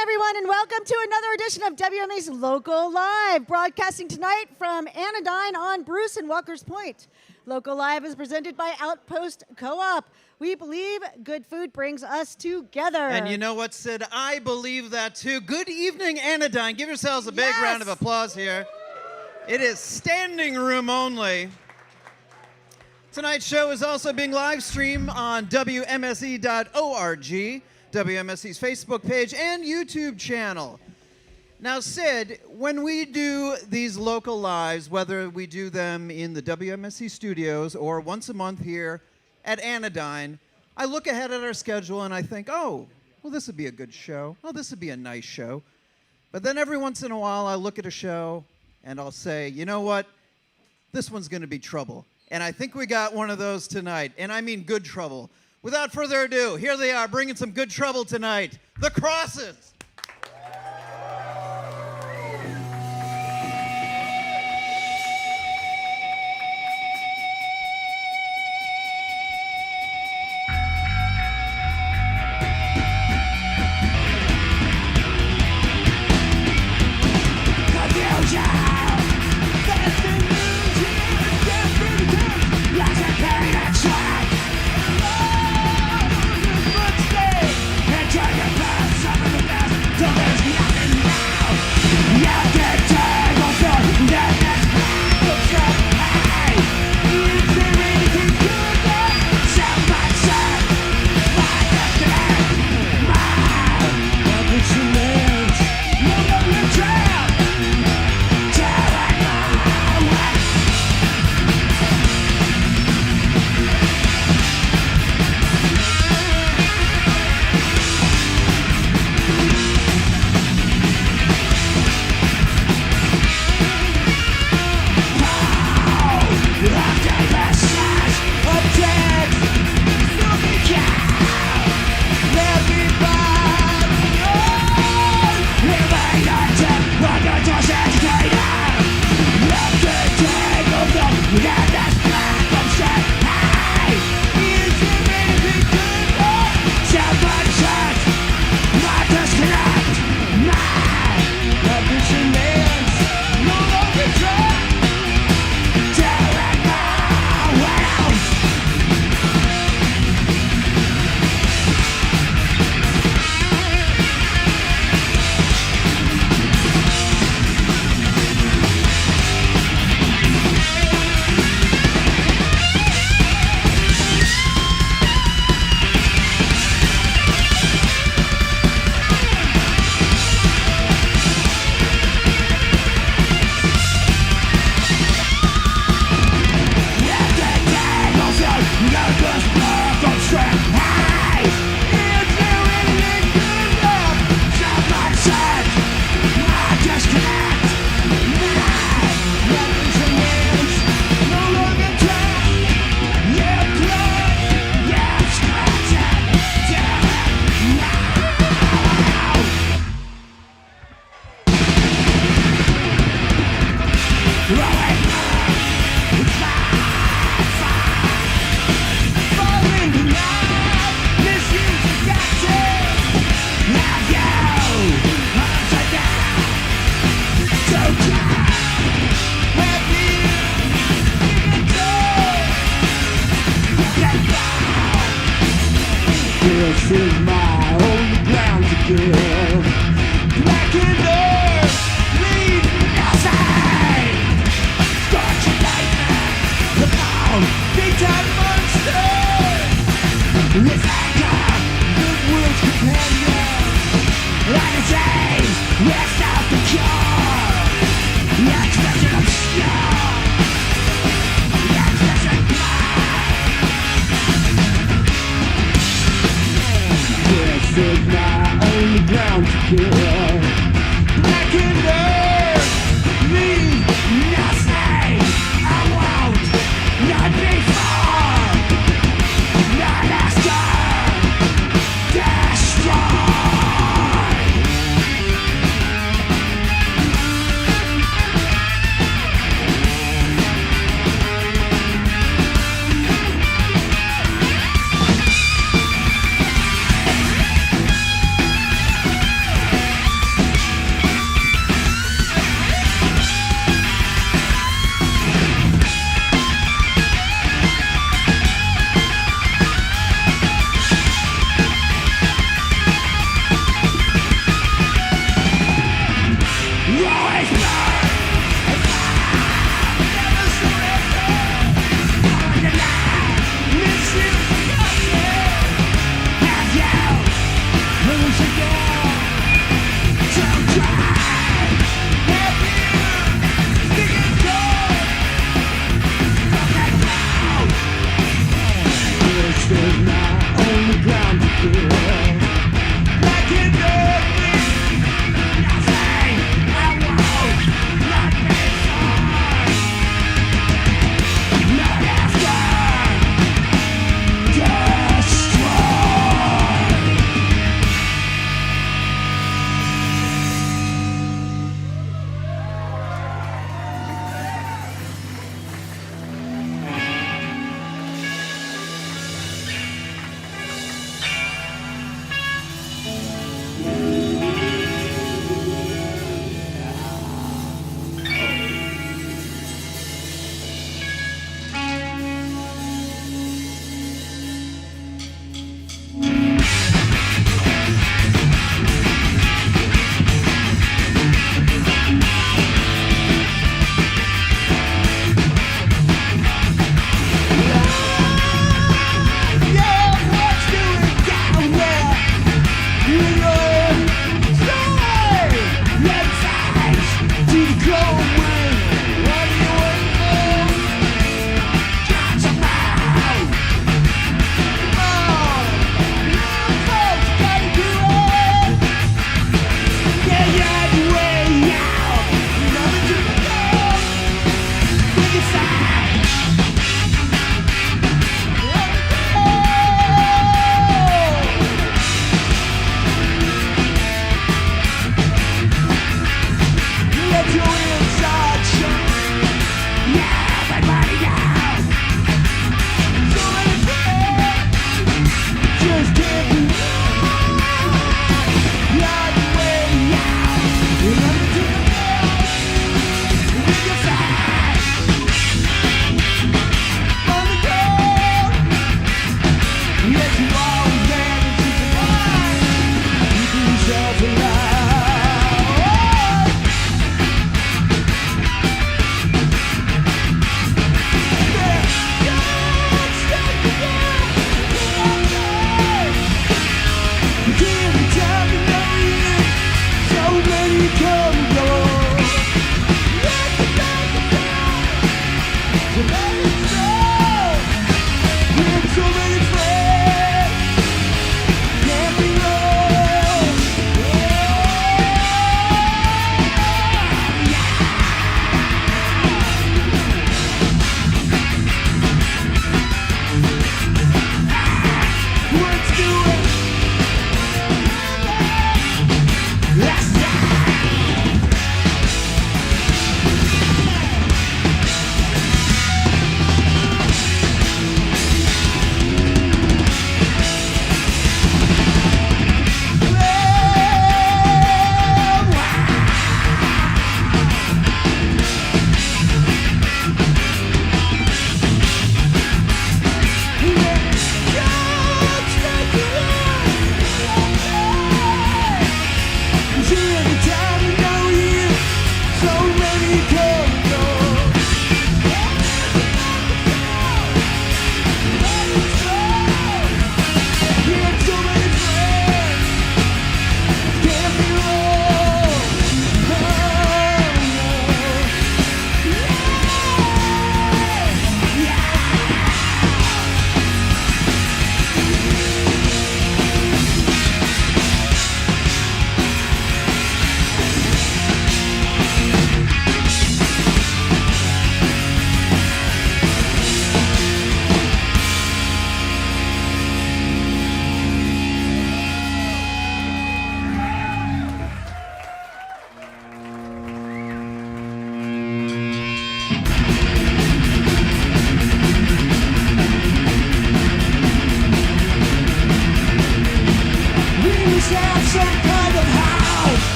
everyone, and welcome to another edition of WMA's Local Live, broadcasting tonight from Anodyne on Bruce and Walker's Point. Local Live is presented by Outpost Co-op. We believe good food brings us together. And you know what, Sid? I believe that too. Good evening, Anodyne. Give yourselves a big round of applause here. It is standing room only. Tonight's show is also being live streamed on WMSE.org, WMSE's Facebook page and YouTube channel. Now, Sid, when we do these local lives, whether we do them in the WMSE studios or once a month here at Anodyne, I look ahead at our schedule and I think, oh, well, this would be a good show. Oh, this would be a nice show. But then every once in a while, I look at a show and I'll say, you know what? This one's going to be trouble. And I think we got one of those tonight. And I mean good trouble. Without further ado, here they are bringing some good trouble tonight. The Crosses.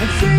I'm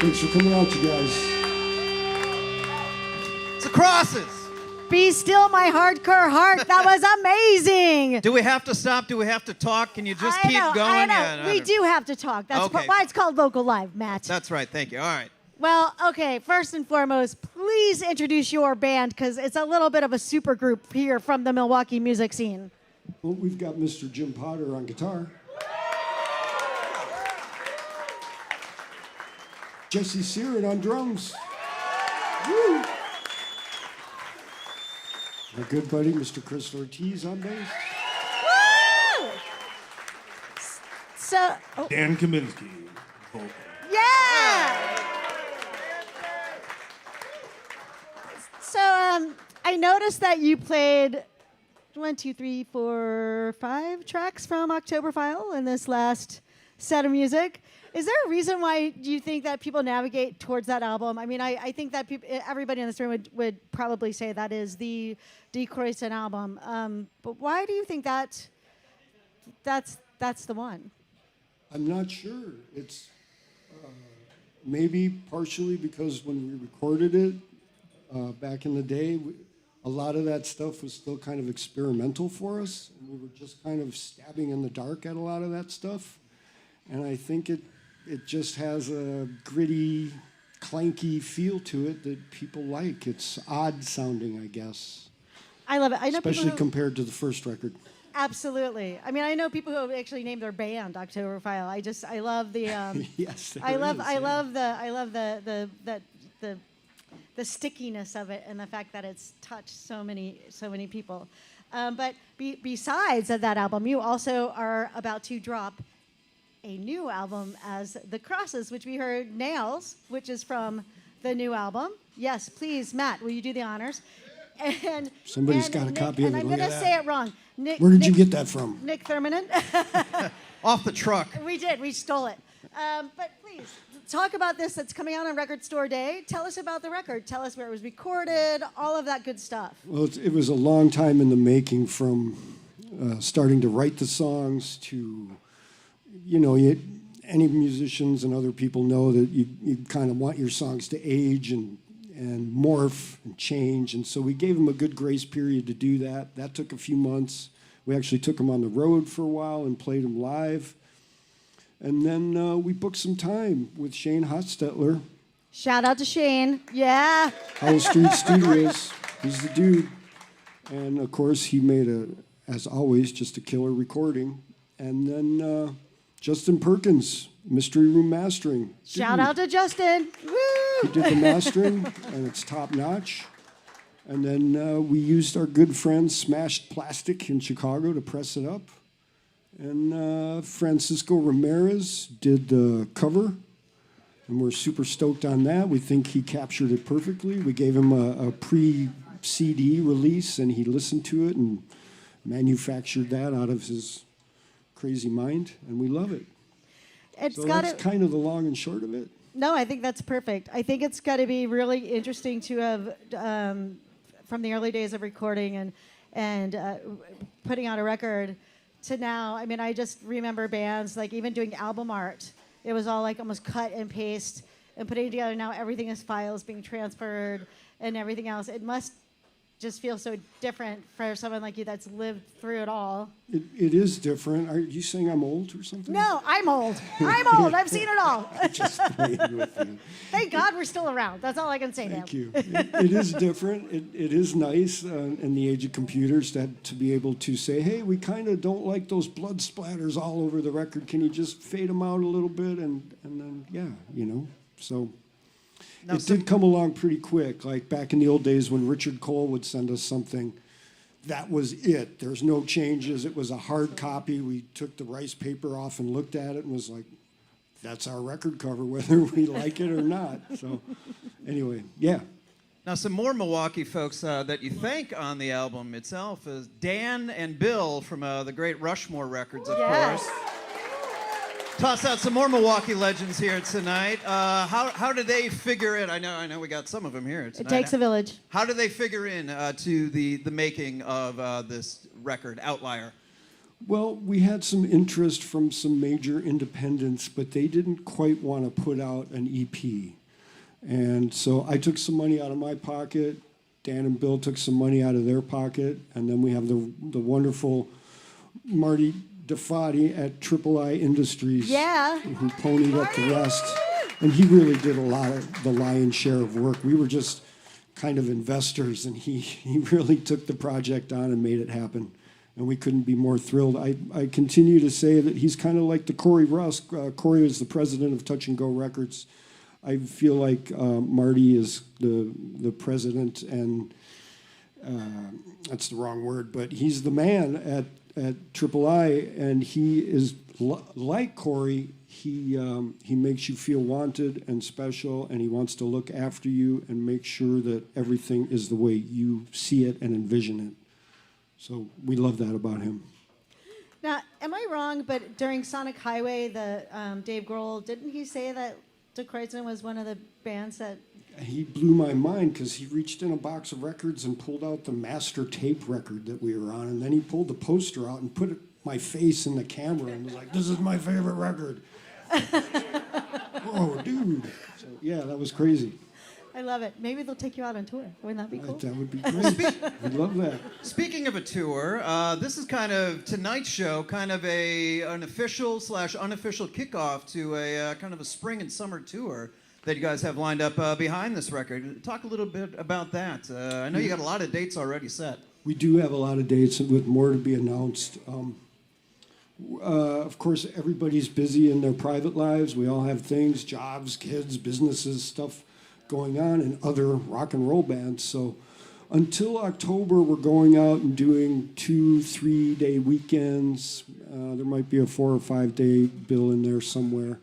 Thanks for coming out, you guys. It's the Crosses. Be still, my hardcore heart. That was amazing. Do we have to stop? Do we have to talk? Can you just keep going? I know. Yeah, We do have to talk. That's Okay. why it's called Local Live, Matt. That's right. Thank you. All right. Well, okay, first and foremost, please introduce your band because it's a little bit of a super group here from the Milwaukee music scene. Well, we've got Mr. Jim Potter on guitar. Jesse Sieren on drums. Woo! Our good buddy, Mr. Christopher Ortiz on bass. Woo! So, Dan Kubinski. Vocal. yeah! So, I noticed that you played 1, 2, 3, 4, 5 tracks from Oktoberfile in this last set of music. Is there a reason why you think that people navigate towards that album? I mean, I think that everybody in this room would probably say that is the Die Kreuzen album. But why do you think that's the one? I'm not sure. It's maybe partially because when we recorded it back in the day, a lot of that stuff was still kind of experimental for us. And we were just kind of stabbing in the dark at a lot of that stuff. And I think it just has a gritty, clanky feel to it that people like. It's odd sounding, I guess. I love it. I know especially people compared to the first record. Absolutely. I mean, I know people who have actually named their band Oktoberfile. I love the. Yes, I love the stickiness of it and the fact that it's touched so many people. But besides that album, you also are about to drop a new album as The Crosses, which we heard Nails, which is from the new album. Yes, please, Matt, will you do the honors? And Somebody's got a copy of it. And I'm Look going at to that. say it wrong. Where did you get that from? Nick Thurmanen. Off the truck. We did. We stole it. But please, talk about this that's coming out on Record Store Day. Tell us about the record. Tell us where it was recorded, all of that good stuff. Well, it was a long time in the making, from starting to write the songs to, any musicians and other people know that you kind of want your songs to age and morph and change. And so we gave them a good grace period to do that. That took a few months. We actually took them on the road for a while and played them live. And then we booked some time with Shane Hostetler. Shout out to Shane. Yeah. Hollow Street Studios. He's the dude. And, of course, he made, as always, just a killer recording. And then Justin Perkins, Mystery Room Mastering. Shout out to Justin. Woo! He did the mastering, and it's top-notch. And then we used our good friend Smashed Plastic in Chicago to press it up. And Francisco Ramirez did the cover, and we're super stoked on that. We think he captured it perfectly. We gave him a pre-CD release, and he listened to it and manufactured that out of his crazy mind, and we love it. That's kind of the long and short of it. No, I think that's perfect. I think it's got to be really interesting to have, from the early days of recording and putting out a record to now. I mean, I just remember bands, like even doing album art. It was all like almost cut and paste and putting it together. Now everything is files being transferred and everything else. It must just feel so different for someone like you that's lived through it all. It is different. Are you saying I'm old or something? No, I'm old. I'm old. I've seen it all. Just playing with you. Thank God we're still around. That's all I can say now. Thank you. It is different. It is nice in the age of computers to be able to say, hey, we kind of don't like those blood splatters all over the record. Can you just fade them out a little bit? And then, so... Now, it did come along pretty quick, like back in the old days when Richard Cole would send us something. That was it. There's no changes. It was a hard copy. We took the rice paper off and looked at it and was like, that's our record cover, whether we like it or not. So anyway, yeah. Now, some more Milwaukee folks that you thank on the album itself is Dan and Bill from the great Rushmore Records, of course. Toss out some more Milwaukee legends here tonight. How do they figure in? I know we got some of them here tonight. It takes a village. How do they figure in to the making of this record, Outlier? Well, we had some interest from some major independents, but they didn't quite want to put out an EP. And so I took some money out of my pocket. Dan and Bill took some money out of their pocket. And then we have the wonderful Marty DeFati at III Industries. Yeah. Who ponied up the rest. And he really did a lot of the lion's share of work. We were just kind of investors, and he really took the project on and made it happen. And we couldn't be more thrilled. I continue to say that he's kind of like the Corey Rusk. Corey is the president of Touch and Go Records. I feel like Marty is the president, and that's the wrong word, but he's the man at III, and he is like Corey. He makes you feel wanted and special, and he wants to look after you and make sure that everything is the way you see it and envision it. So we love that about him. Now, am I wrong, but during Sonic Highway, Dave Grohl, didn't he say that Die Kreuzen was one of the bands that... He blew my mind because he reached in a box of records and pulled out the master tape record that we were on, and then he pulled the poster out and put my face in the camera and was like, "This is my favorite record." Whoa, dude. So, yeah, that was crazy. I love it. Maybe they'll take you out on tour. Wouldn't that be cool? That would be great. I'd love that. Speaking of a tour, this is kind of tonight's show, kind of an official/unofficial kickoff to a kind of a spring and summer tour that you guys have lined up behind this record. Talk a little bit about that. I know you got a lot of dates already set. We do have a lot of dates with more to be announced. Of course, everybody's busy in their private lives. We all have things, jobs, kids, businesses, stuff going on in other rock and roll bands. So until October, we're going out and doing 2-3 day weekends. There might be a 4 or 5 day bill in there somewhere.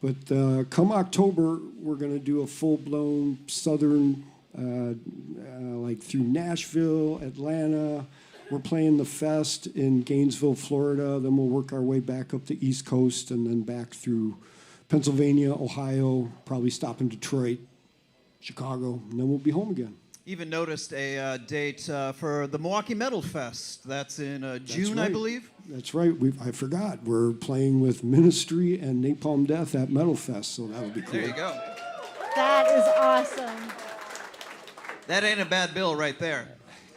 But come October, we're going to do a full-blown southern, like through Nashville, Atlanta. We're playing the Fest in Gainesville, Florida. Then we'll work our way back up the East Coast and then back through Pennsylvania, Ohio, probably stop in Detroit, Chicago, and then we'll be home again. Even noticed a date for the Milwaukee Metal Fest. That's in June, right. I believe. That's right. I forgot. We're playing with Ministry and Napalm Death at Metal Fest, so that'll be cool. There you go. That is awesome. That ain't a bad bill right there.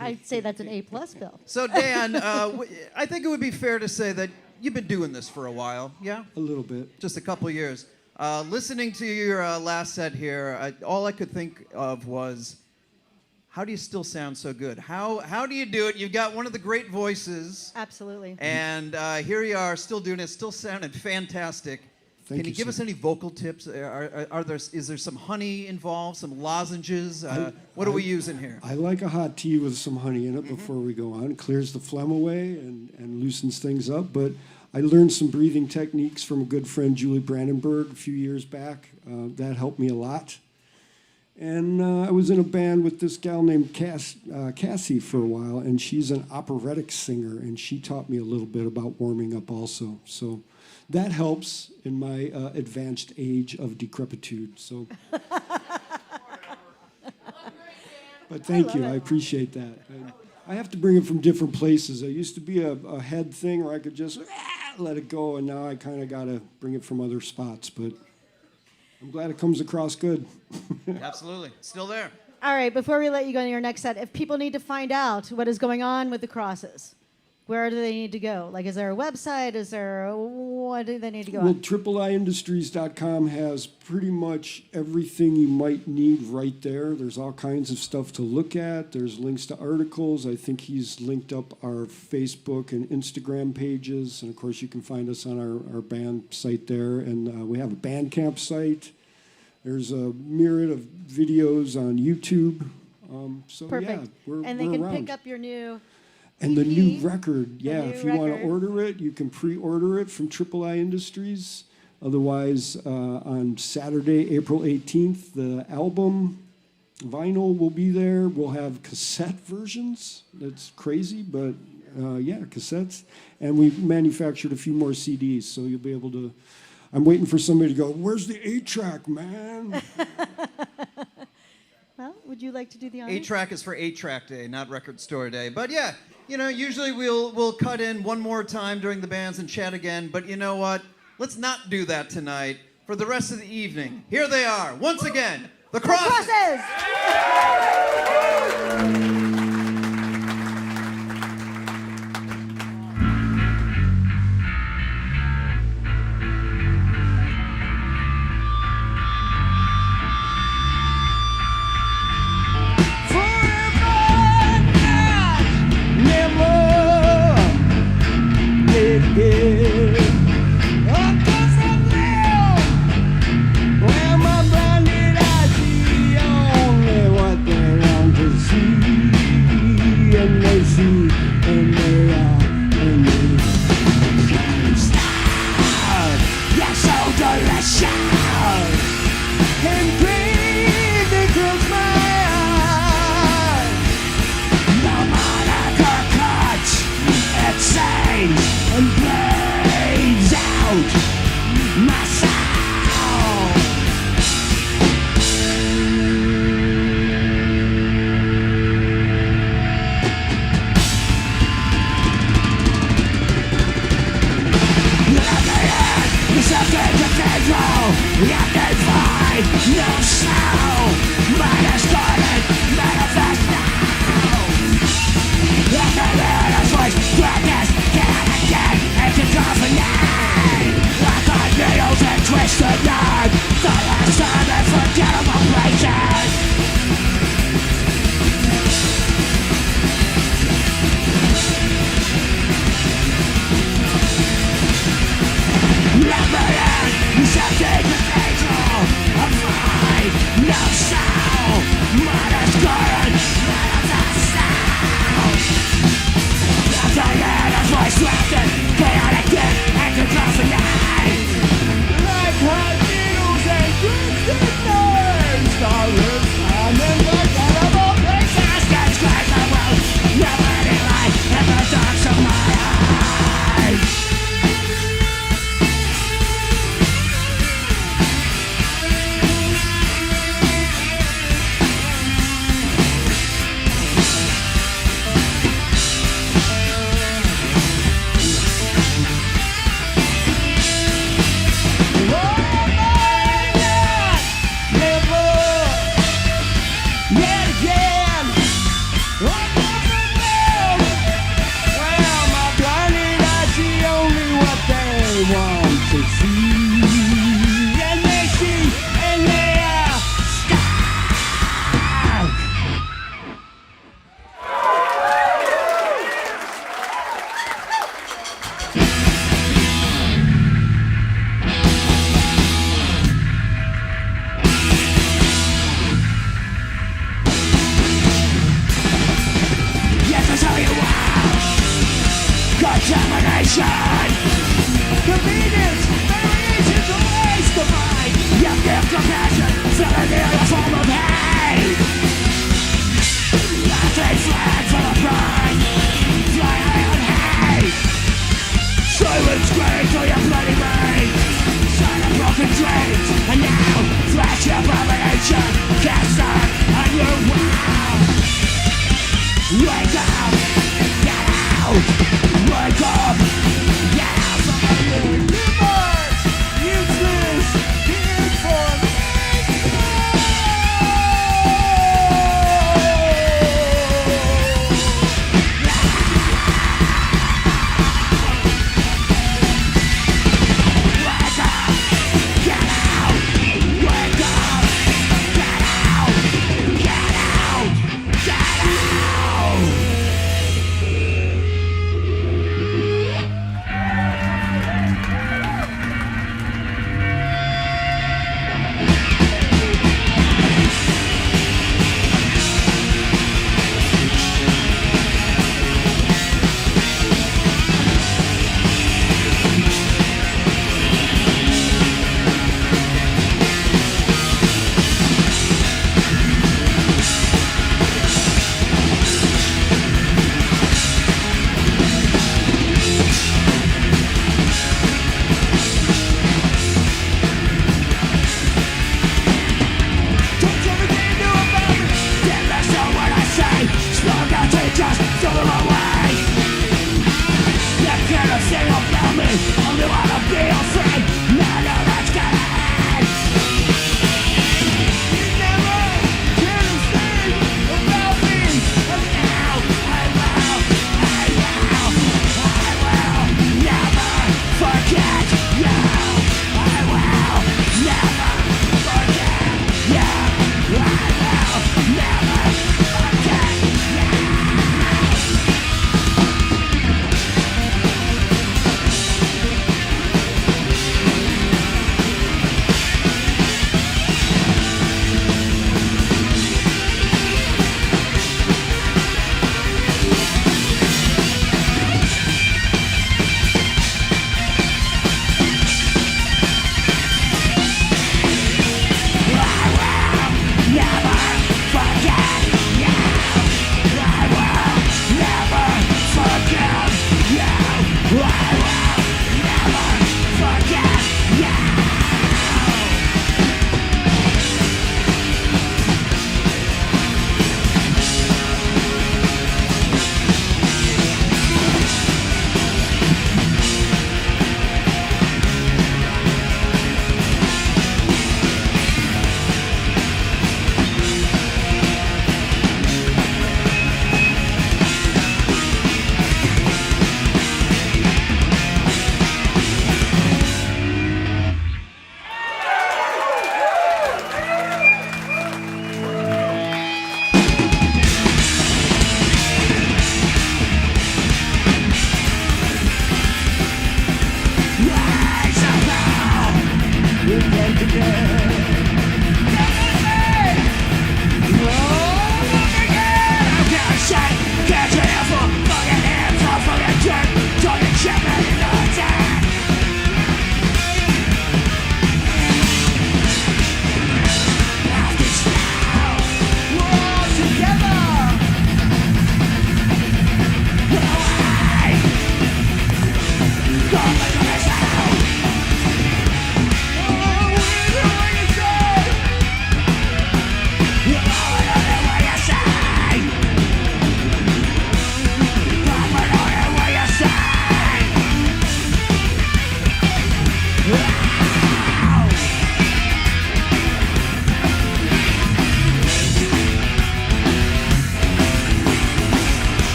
I'd say that's an A+ bill. So, Dan, I think it would be fair to say that you've been doing this for a while, yeah? A little bit. Just a couple years. Listening to your last set here, all I could think of was, how do you still sound so good? How do you do it? You've got one of the great voices. Absolutely. And here you are, still doing it, still sounding fantastic. Can you give us any vocal tips? Is there some honey involved, some lozenges? What are we using here? I like a hot tea with some honey in it before we go on. It clears the phlegm away and loosens things up. But I learned some breathing techniques from a good friend, Julie Brandenburg, a few years back. That helped me a lot. And I was in a band with this gal named Cassie for a while, and she's an operatic singer, and she taught me a little bit about warming up also. So that helps in my advanced age of decrepitude. So, but thank you, I appreciate that. I have to bring it from different places. It used to be a head thing, where I could just let it go, and now I kind of got to bring it from other spots. But I'm glad it comes across good. Absolutely, still there. All right, before we let you go to your next set, if people need to find out what is going on with the Crosses, where do they need to go? Like, is there a website? What do they need to go Well, on? IIIindustries.com has pretty much everything you might need right there. There's all kinds of stuff to look at. There's links to articles. I think he's linked up our Facebook and Instagram pages. And, of course, you can find us on our band site there. And we have a Bandcamp site. There's a myriad of videos on YouTube. So, Perfect. yeah, we're And they can around. pick up your new... And the EP, new record, yeah, new if you want record. to order it, you can pre-order it from III Industries. Otherwise, on Saturday, April 18th, the album vinyl will be there. We'll have cassette versions. That's crazy, but yeah, cassettes. And we manufactured a few more CDs, so you'll be able to... I'm waiting for somebody to go, "Where's the 8-track, man?" Well, would you like to do the honors? 8-track is for 8-track day, not record store day. But yeah, usually we'll cut in one more time during the bands and chat again. But you know what? Let's not do that tonight. For the rest of the evening, here they are once again, the Kreuzen. Crosses!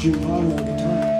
Jim Potter on guitar.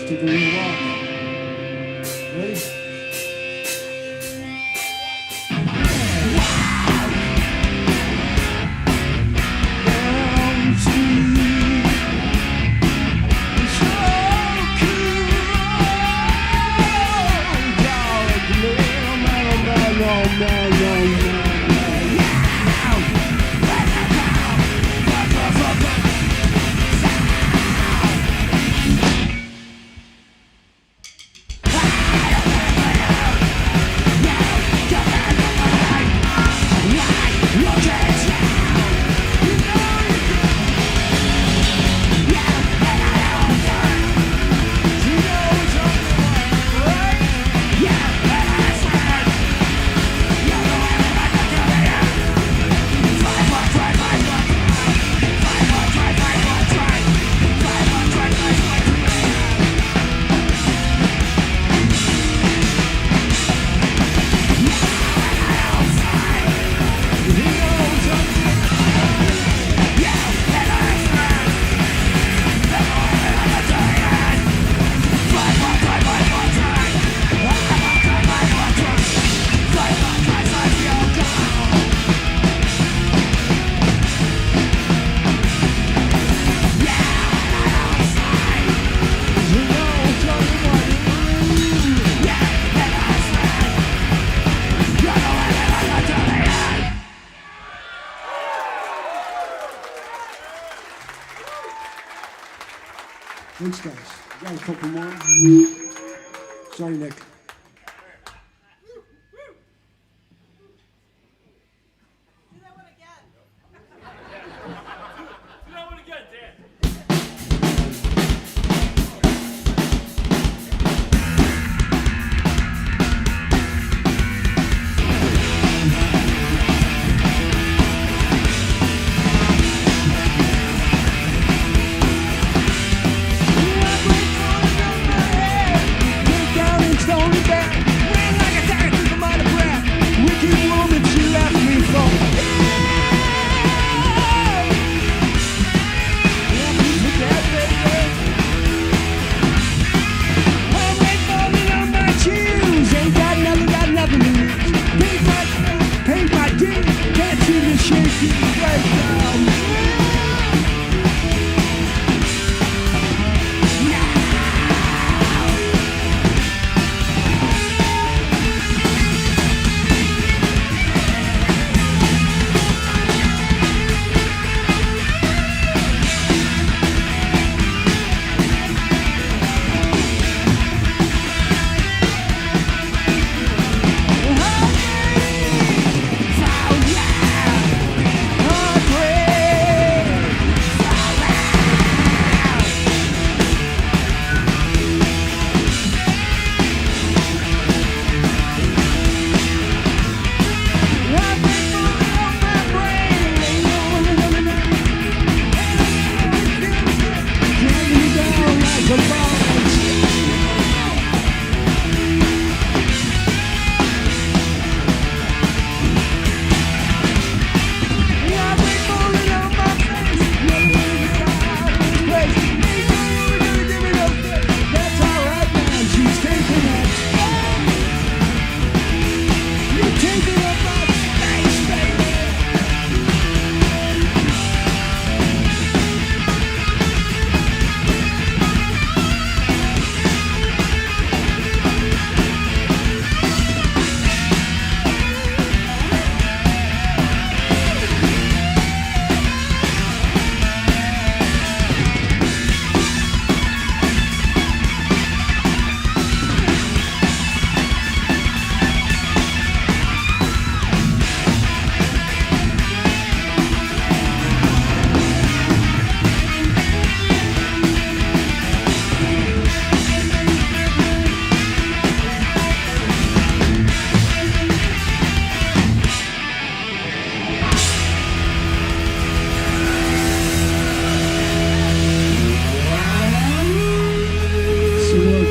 Take a little walk. Ready? Thanks, guys. Got a couple more. Sorry, Nick. Stone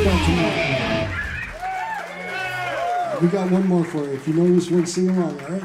that tonight. We got one more for you. If you know this one, sing along, all right?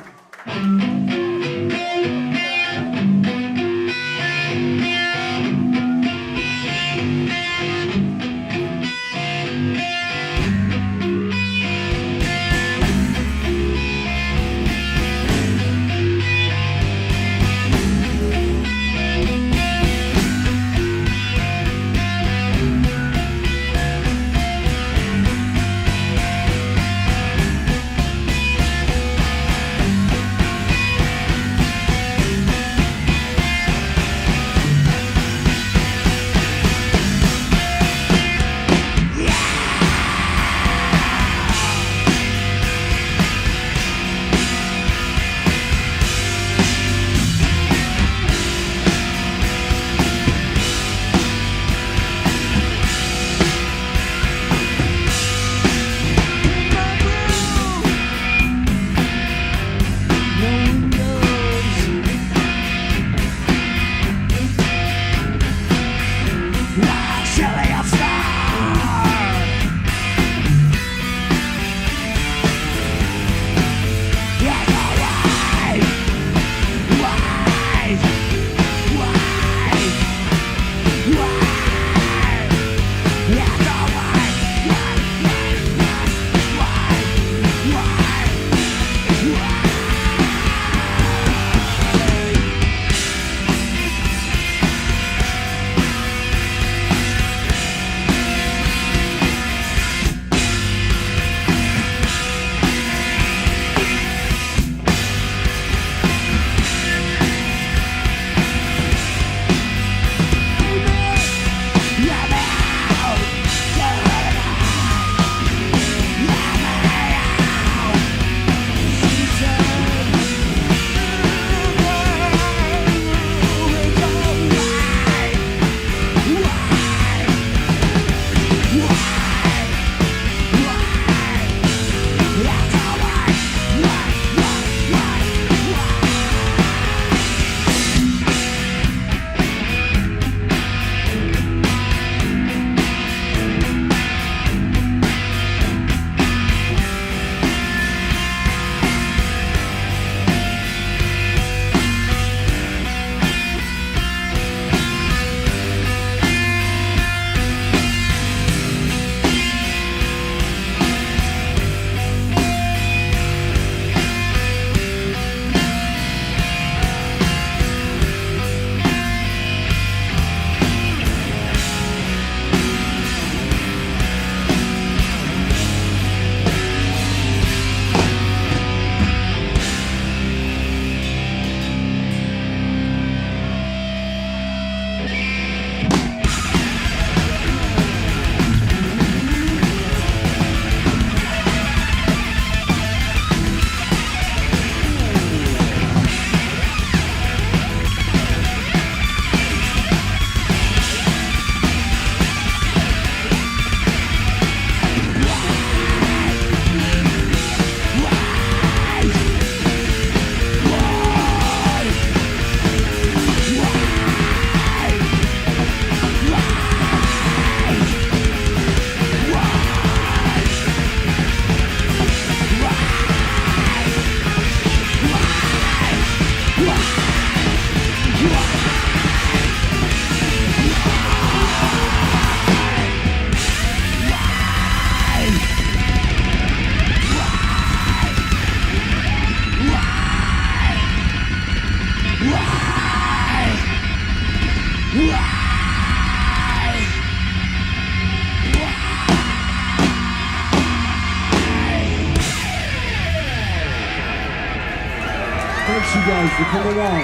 Thanks, you guys, for coming on.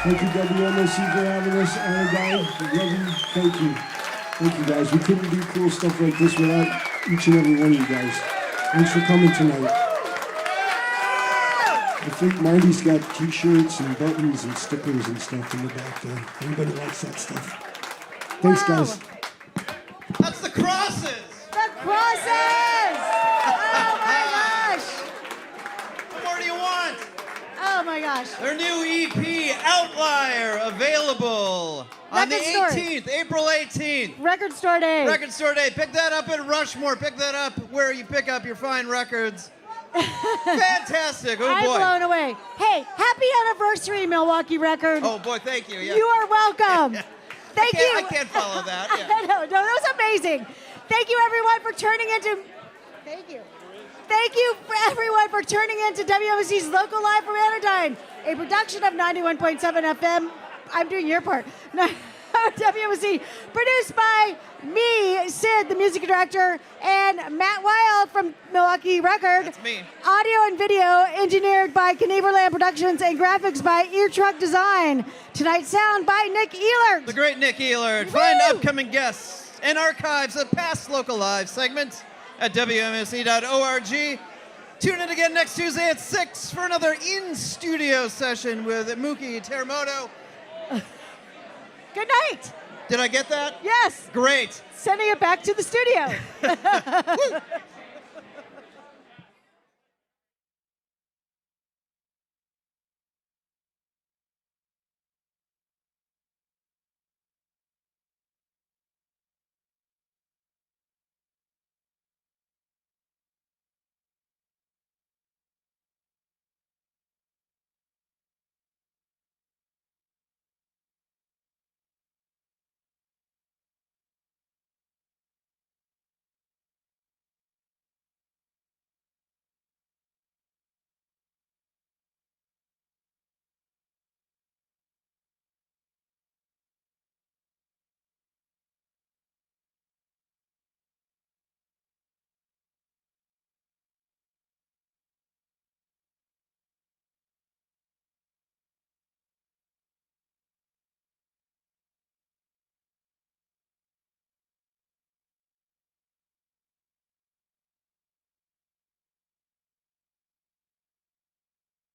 Thank you, WMSC, for having us. Anodyne, love you. Thank you. Thank you, guys. We couldn't do cool stuff like this without each and every one of you guys. Thanks for coming tonight. I think Marty's got T-shirts and buttons and stickers and stuff in the back there. Anybody likes that stuff? Thanks, guys. That's the Crosses! The Crosses! Oh my gosh! What more do you want? Oh my gosh. Their new EP, Outlier, available On the Record store. 18th, April 18th. Record Store Day. Record Store Day. Pick that up at Rushmore. Pick that up where you pick up your fine records. Fantastic. Oh, I'm boy. blown away. Hey, happy anniversary, Milwaukee Record. Oh, boy, thank you. Yeah. You are welcome. Thank you. I can't follow that. Yeah. No, that was amazing. Thank you, everyone, for turning into. Thank you. Thank you, for everyone, for turning into WMSC's Local Live from Anodyne, a production of 91.7 FM. I'm doing your part. WMSC, produced by me, Sid, the music director, and Matt Wild from Milwaukee Record. That's me. Audio and video engineered by Knieverland Productions and graphics by Ear Truck Design. Tonight's sound by Nick Ehlert. The great Nick Ehlert. Woo! Find upcoming guests and archives of past Local Live segments at WMSC.org. Tune in again next Tuesday at 6 for another in-studio session with Mookie Terremoto. Good night. Did I get that? Yes. Great. Sending it back to the studio.